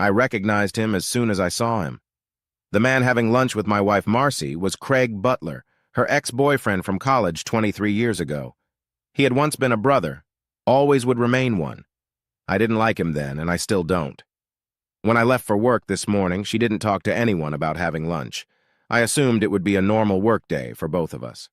I recognized him as soon as I saw him. The man having lunch with my wife Marcy was Craig Butler, her ex-boyfriend from college 23 years ago. He had once been a brother, always would remain one. I didn't like him then, and I still don't. When I left for work this morning, she didn't talk to anyone about having lunch. I assumed it would be a normal work day for both of us.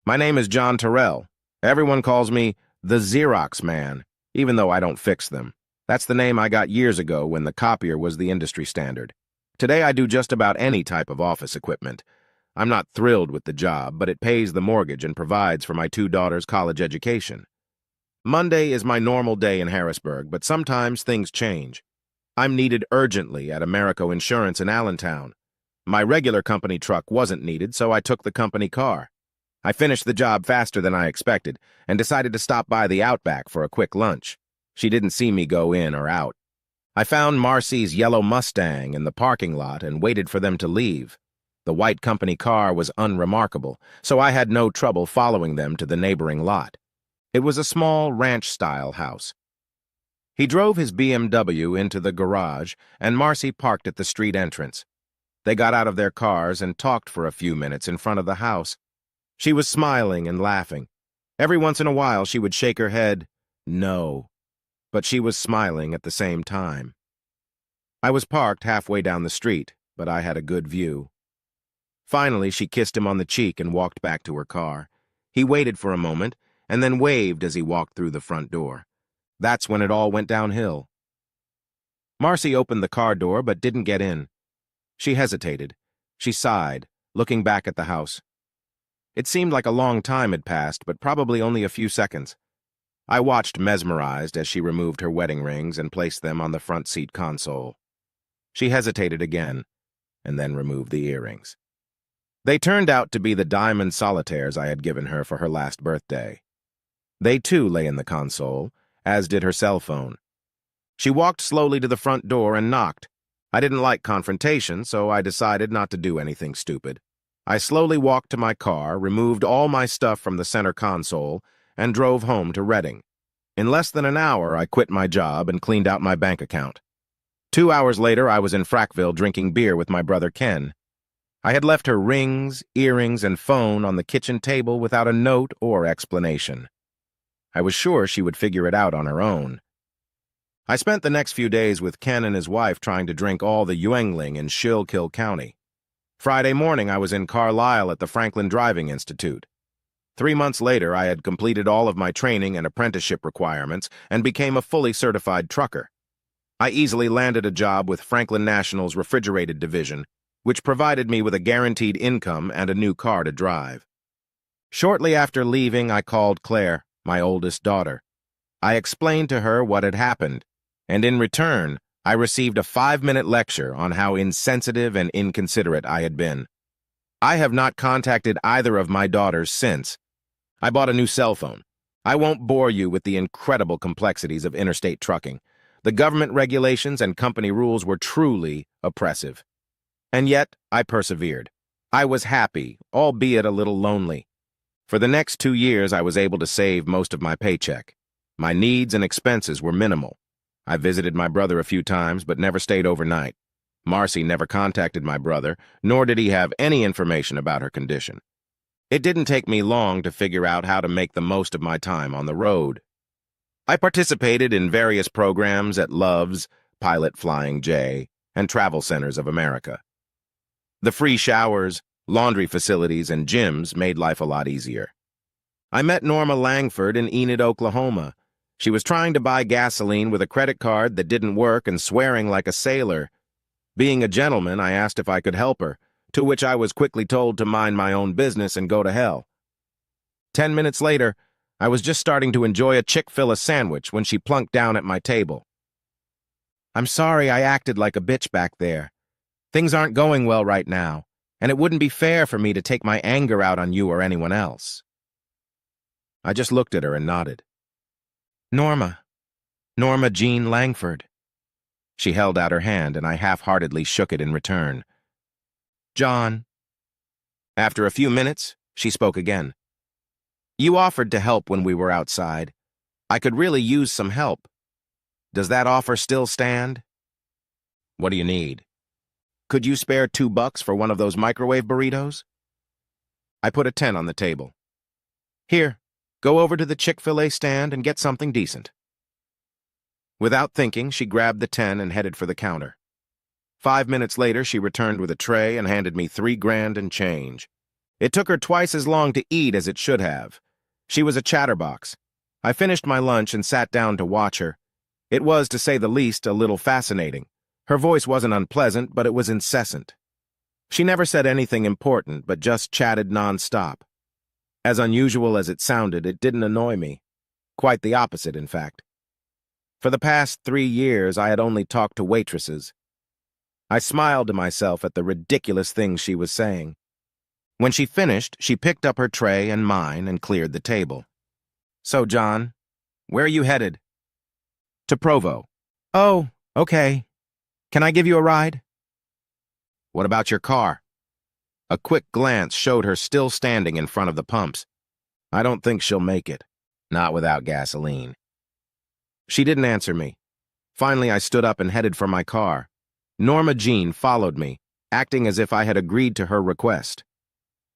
My name is John Terrell. Everyone calls me the Xerox Man, even though I don't fix them. That's the name I got years ago when the copier was the industry standard. Today I do just about any type of office equipment. I'm not thrilled with the job, but it pays the mortgage and provides for my two daughters' college education. Monday is my normal day in Harrisburg, but sometimes things change. I'm needed urgently at Americo Insurance in Allentown. My regular company truck wasn't needed, so I took the company car. I finished the job faster than I expected and decided to stop by the Outback for a quick lunch. She didn't see me go in or out. I found Marcy's yellow Mustang in the parking lot and waited for them to leave. The white company car was unremarkable, so I had no trouble following them to the neighboring lot. It was a small ranch-style house. He drove his BMW into the garage, and Marcy parked at the street entrance. They got out of their cars and talked for a few minutes in front of the house. She was smiling and laughing. Every once in a while she would shake her head, no, but she was smiling at the same time. I was parked halfway down the street, but I had a good view. Finally, she kissed him on the cheek and walked back to her car. He waited for a moment and then waved as he walked through the front door. That's when it all went downhill. Marcy opened the car door but didn't get in. She hesitated. She sighed, looking back at the house. It seemed like a long time had passed, but probably only a few seconds. I watched mesmerized as she removed her wedding rings and placed them on the front seat console. She hesitated again, and then removed the earrings. They turned out to be the diamond solitaires I had given her for her last birthday. They too lay in the console, as did her cell phone. She walked slowly to the front door and knocked. I didn't like confrontation, so I decided not to do anything stupid. I slowly walked to my car, removed all my stuff from the center console, and drove home to Reading. In less than an hour, I quit my job and cleaned out my bank account. 2 hours later, I was in Frackville drinking beer with my brother Ken. I had left her rings, earrings, and phone on the kitchen table without a note or explanation. I was sure she would figure it out on her own. I spent the next few days with Ken and his wife trying to drink all the Yuengling in Schuylkill County. Friday morning, I was in Carlisle at the Franklin Driving Institute. 3 months later, I had completed all of my training and apprenticeship requirements and became a fully certified trucker. I easily landed a job with Franklin National's refrigerated division, which provided me with a guaranteed income and a new car to drive. Shortly after leaving, I called Claire, my oldest daughter. I explained to her what had happened, and in return, I received a 5-minute lecture on how insensitive and inconsiderate I had been. I have not contacted either of my daughters since. I bought a new cell phone. I won't bore you with the incredible complexities of interstate trucking. The government regulations and company rules were truly oppressive. And yet, I persevered. I was happy, albeit a little lonely. For the next 2 years, I was able to save most of my paycheck. My needs and expenses were minimal. I visited my brother a few times, but never stayed overnight. Marcy never contacted my brother, nor did he have any information about her condition. It didn't take me long to figure out how to make the most of my time on the road. I participated in various programs at Love's, Pilot Flying J, and Travel Centers of America. The free showers, laundry facilities, and gyms made life a lot easier. I met Norma Langford in Enid, Oklahoma. She was trying to buy gasoline with a credit card that didn't work and swearing like a sailor. Being a gentleman, I asked if I could help her, to which I was quickly told to mind my own business and go to hell. 10 minutes later, I was just starting to enjoy a Chick-fil-A sandwich when she plunked down at my table. "I'm sorry I acted like a bitch back there. Things aren't going well right now, and it wouldn't be fair for me to take my anger out on you or anyone else." I just looked at her and nodded. Norma Jean Langford." She held out her hand, and I half-heartedly shook it in return. "John." After a few minutes, she spoke again. "You offered to help when we were outside. I could really use some help. Does that offer still stand?" What do you need? Could you spare $2 for one of those microwave burritos? I put a 10 on the table. Here, go over to the Chick-fil-A stand and get something decent. Without thinking, she grabbed the 10 and headed for the counter. 5 minutes later, she returned with a tray and handed me $3 grand and change. It took her twice as long to eat as it should have. She was a chatterbox. I finished my lunch and sat down to watch her. It was, to say the least, a little fascinating. Her voice wasn't unpleasant, but it was incessant. She never said anything important, but just chatted non-stop. As unusual as it sounded, it didn't annoy me. Quite the opposite, in fact. For the past 3 years, I had only talked to waitresses. I smiled to myself at the ridiculous things she was saying. When she finished, she picked up her tray and mine and cleared the table. So, John, where are you headed? To Provo. Oh, okay. Can I give you a ride? What about your car? A quick glance showed her still standing in front of the pumps. I don't think she'll make it. Not without gasoline. She didn't answer me. Finally, I stood up and headed for my car. Norma Jean followed me, acting as if I had agreed to her request.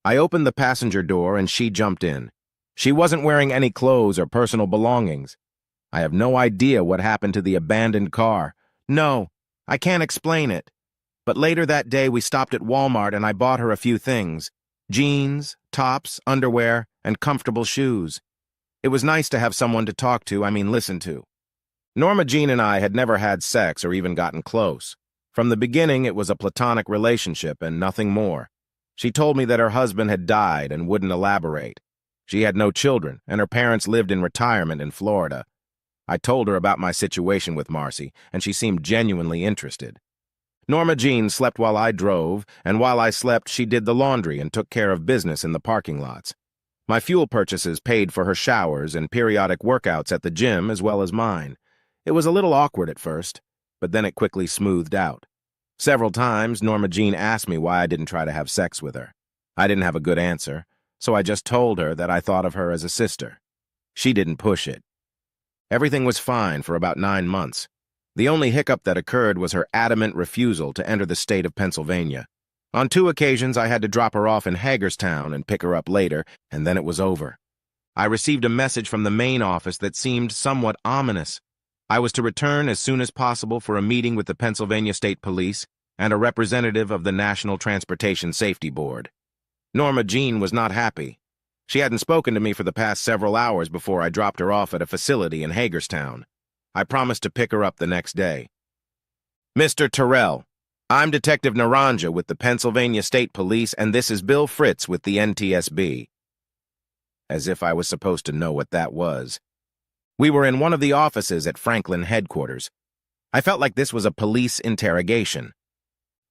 I opened the passenger door and she jumped in. She wasn't wearing any clothes or personal belongings. I have no idea what happened to the abandoned car. No, I can't explain it. But later that day, we stopped at Walmart and I bought her a few things: jeans, tops, underwear, and comfortable shoes. It was nice to have someone to talk to, listen to. Norma Jean and I had never had sex or even gotten close. From the beginning, it was a platonic relationship and nothing more. She told me that her husband had died and wouldn't elaborate. She had no children, and her parents lived in retirement in Florida. I told her about my situation with Marcy, and she seemed genuinely interested. Norma Jean slept while I drove, and while I slept, she did the laundry and took care of business in the parking lots. My fuel purchases paid for her showers and periodic workouts at the gym as well as mine. It was a little awkward at first, but then it quickly smoothed out. Several times, Norma Jean asked me why I didn't try to have sex with her. I didn't have a good answer, so I just told her that I thought of her as a sister. She didn't push it. Everything was fine for about 9 months. The only hiccup that occurred was her adamant refusal to enter the state of Pennsylvania. On 2 occasions, I had to drop her off in Hagerstown and pick her up later, and then it was over. I received a message from the main office that seemed somewhat ominous. I was to return as soon as possible for a meeting with the Pennsylvania State Police and a representative of the National Transportation Safety Board. Norma Jean was not happy. She hadn't spoken to me for the past several hours before I dropped her off at a facility in Hagerstown. I promised to pick her up the next day. Mr. Terrell, I'm Detective Naranja with the Pennsylvania State Police, and this is Bill Fritz with the NTSB. As if I was supposed to know what that was. We were in one of the offices at Franklin headquarters. I felt like this was a police interrogation.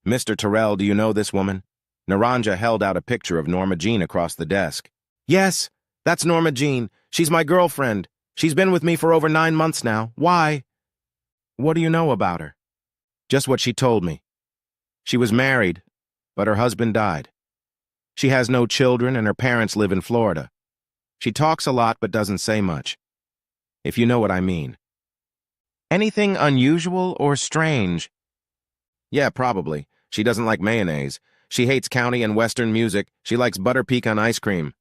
Mr. Terrell, do you know this woman? Naranja held out a picture of Norma Jean across the desk. Yes, that's Norma Jean. She's my girlfriend. She's been with me for over 9 months now. Why? What do you know about her? Just what she told me. She was married, but her husband died. She has no children and her parents live in Florida. She talks a lot but doesn't say much. If you know what I mean. Anything unusual or strange? Yeah, probably. She doesn't like mayonnaise. She hates county and western music. She likes butter pecan ice cream.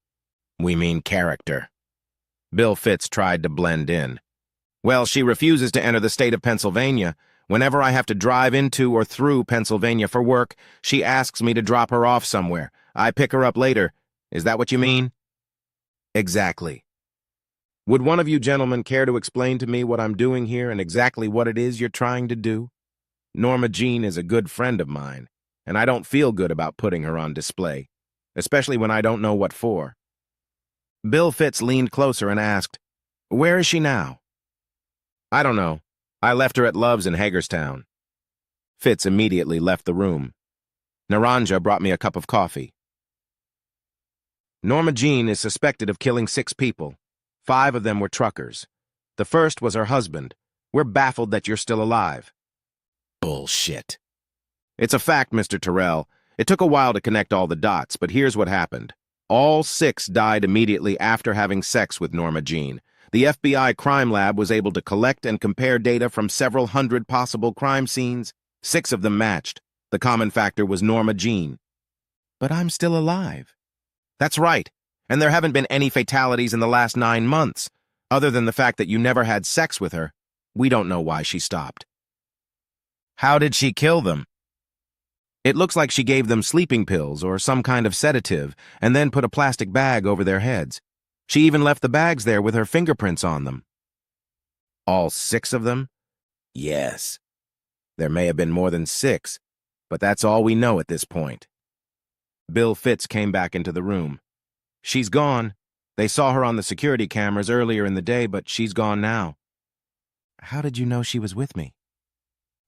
We mean character. Bill Fitz tried to blend in. Well, she refuses to enter the state of Pennsylvania. Whenever I have to drive into or through Pennsylvania for work, she asks me to drop her off somewhere. I pick her up later. Is that what you mean? Exactly. Would one of you gentlemen care to explain to me what I'm doing here and exactly what it is you're trying to do? Norma Jean is a good friend of mine, and I don't feel good about putting her on display, especially when I don't know what for. Bill Fitz leaned closer and asked, "Where is she now?" I don't know. I left her at Love's in Hagerstown. Fitz immediately left the room. Naranja brought me a cup of coffee. Norma Jean is suspected of killing 6 people. 5 of them were truckers. The first was her husband. We're baffled that you're still alive. Bullshit. It's a fact, Mr. Terrell. It took a while to connect all the dots, but here's what happened. All 6 died immediately after having sex with Norma Jean. The FBI crime lab was able to collect and compare data from several hundred possible crime scenes. 6 of them matched. The common factor was Norma Jean. But I'm still alive. That's right. And there haven't been any fatalities in the last 9 months. Other than the fact that you never had sex with her, we don't know why she stopped. How did she kill them? It looks like she gave them sleeping pills or some kind of sedative and then put a plastic bag over their heads. She even left the bags there with her fingerprints on them. All 6 of them? Yes. There may have been more than 6, but that's all we know at this point. Bill Fitz came back into the room. She's gone. They saw her on the security cameras earlier in the day, but she's gone now. How did you know she was with me?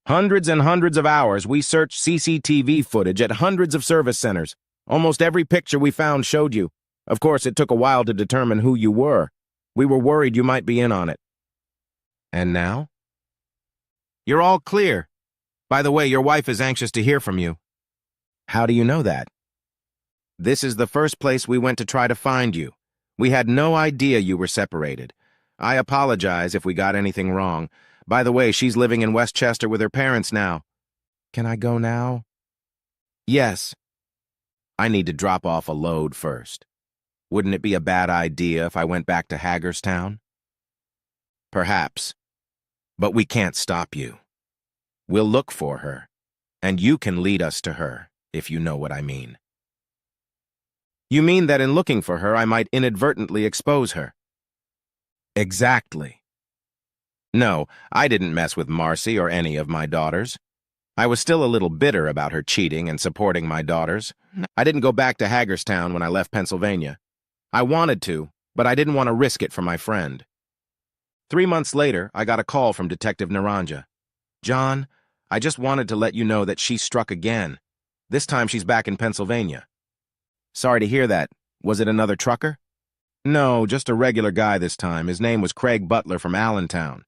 Hundreds and hundreds of hours. We searched CCTV footage at hundreds of service centers. Almost every picture we found showed you. Of course, it took a while to determine who you were. We were worried you might be in on it. And now? You're all clear. By the way, your wife is anxious to hear from you. How do you know that? This is the first place we went to try to find you. We had no idea you were separated. I apologize if we got anything wrong. By the way, she's living in Westchester with her parents now. Can I go now? Yes. I need to drop off a load first. Wouldn't it be a bad idea if I went back to Hagerstown? Perhaps. But we can't stop you. We'll look for her, and you can lead us to her, if you know what I mean. You mean that in looking for her, I might inadvertently expose her? Exactly. No, I didn't mess with Marcy or any of my daughters. I was still a little bitter about her cheating and supporting my daughters. I didn't go back to Hagerstown when I left Pennsylvania. I wanted to, but I didn't want to risk it for my friend. 3 months later, I got a call from Detective Naranja. John, I just wanted to let you know that she struck again. This time she's back in Pennsylvania. Sorry to hear that. Was it another trucker? No, just a regular guy this time. His name was Craig Butler from Allentown.